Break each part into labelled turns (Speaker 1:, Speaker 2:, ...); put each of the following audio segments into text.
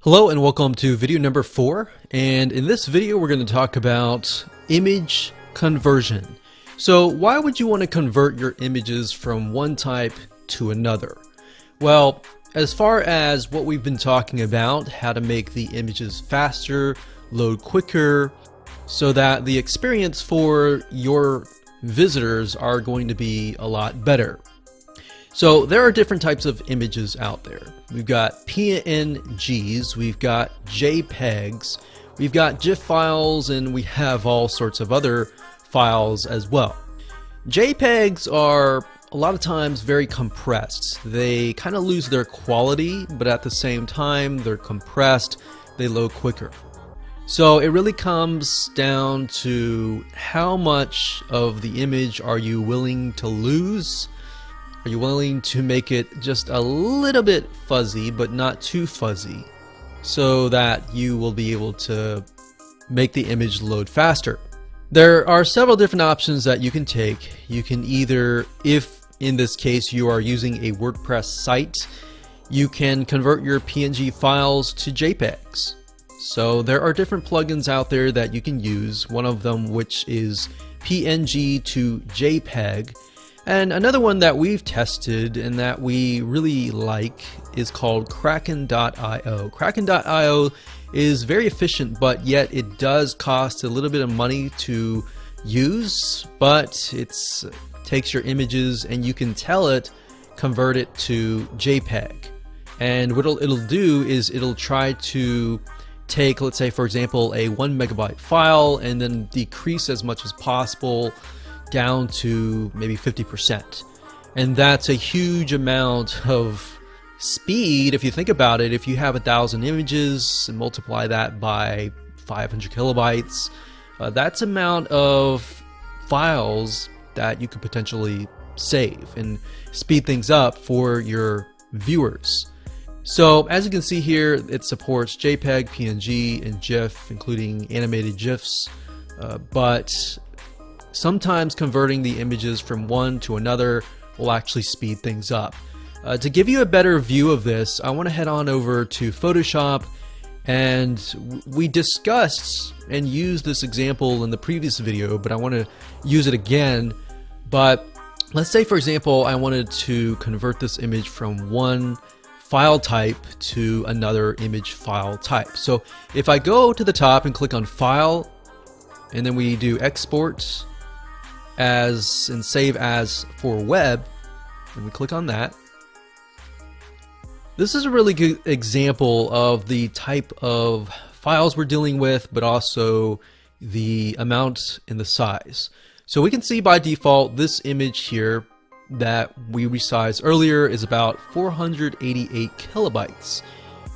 Speaker 1: Hello and welcome to video number 4, and in this video we're going to talk about image conversion. So why would you want to convert your images from one type to another? Well, as far as what we've been talking about, how to make the images faster, load quicker, so that the experience for your visitors are going to be a lot better. So there are different types of images out there. We've got PNGs, we've got JPEGs, we've got GIF files, and we have all sorts of other files as well. JPEGs are a lot of times very compressed. They kind of lose their quality, but at the same time they're compressed, they load quicker. So it really comes down to how much of the image are you willing to lose. Are you willing to make it just a little bit fuzzy, but not too fuzzy, so that you will be able to make the image load faster? There are several different options that you can take. You can either, if in this case you are using a WordPress site, you can convert your PNG files to JPEGs. So there are different plugins out there that you can use, one of them which is PNG to JPEG. And another one that we've tested and that we really like is called Kraken.io. Kraken.io is very efficient, but yet it does cost a little bit of money to use, but it takes your images and you can tell it, convert it to JPEG. And what it'll do is it'll try to take, let's say for example, a 1 megabyte file and then decrease as much as possible down to maybe 50%. And that's a huge amount of speed if you think about it. If you have 1,000 images and multiply that by 500 kilobytes, that's amount of files that you could potentially save and speed things up for your viewers. So as you can see here, it supports JPEG, PNG, and GIF, including animated GIFs, but sometimes converting the images from one to another will actually speed things up. To give you a better view of this, I want to head on over to Photoshop, and we discussed and used this example in the previous video, but I want to use it again. But let's say for example I wanted to convert this image from one file type to another image file type. So if I go to the top and click on File, and then we do Export as and Save as for web, and we click on that. This is a really good example of the type of files we're dealing with, but also the amount and the size. So we can see by default this image here that we resized earlier is about 488 kilobytes.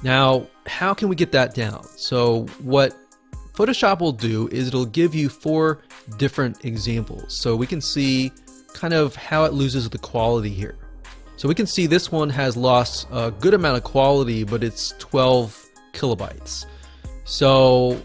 Speaker 1: Now, how can we get that down? So what Photoshop will do is it'll give you 4 different examples. So we can see kind of how it loses the quality here. So we can see this one has lost a good amount of quality, but it's 12 kilobytes. So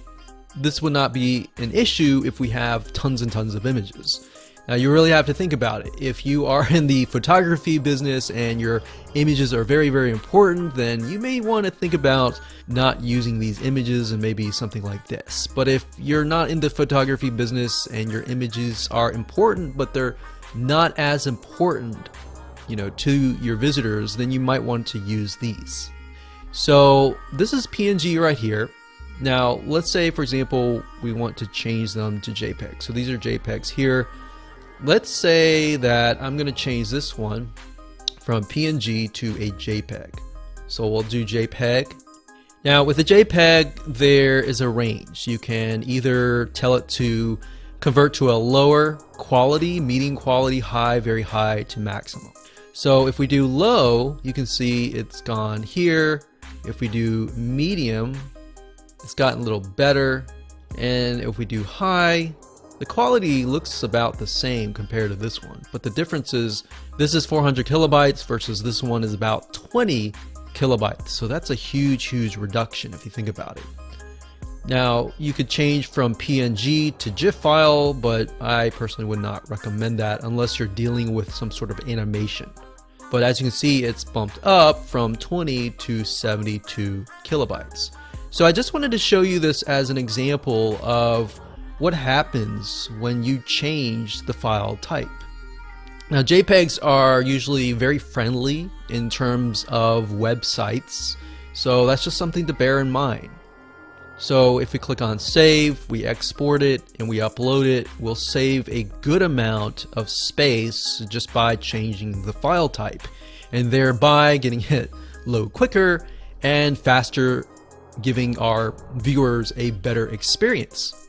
Speaker 1: this would not be an issue if we have tons and tons of images. Now you really have to think about it. If you are in the photography business and your images are very, very important, then you may want to think about not using these images and maybe something like this. But if you're not in the photography business and your images are important, but they're not as important, to your visitors, then you might want to use these. So this is PNG right here. Now let's say for example we want to change them to JPEG. So these are JPEGs here. Let's say that I'm going to change this one from PNG to a JPEG. So we'll do JPEG. Now with the JPEG, there is a range. You can either tell it to convert to a lower quality, medium quality, high, very high to maximum. So if we do low, you can see it's gone here. If we do medium, it's gotten a little better. And if we do high, the quality looks about the same compared to this one, but the difference is this is 400 kilobytes versus this one is about 20 kilobytes. So that's a huge reduction if you think about it. Now you could change from PNG to GIF file, but I personally would not recommend that unless you're dealing with some sort of animation. but as you can see, it's bumped up from 20 to 72 kilobytes. So I just wanted to show you this as an example of what happens when you change the file type. Now, JPEGs are usually very friendly in terms of websites, so that's just something to bear in mind. So if we click on save, we export it and we upload it, we'll save a good amount of space just by changing the file type, and thereby getting it load quicker and faster, giving our viewers a better experience.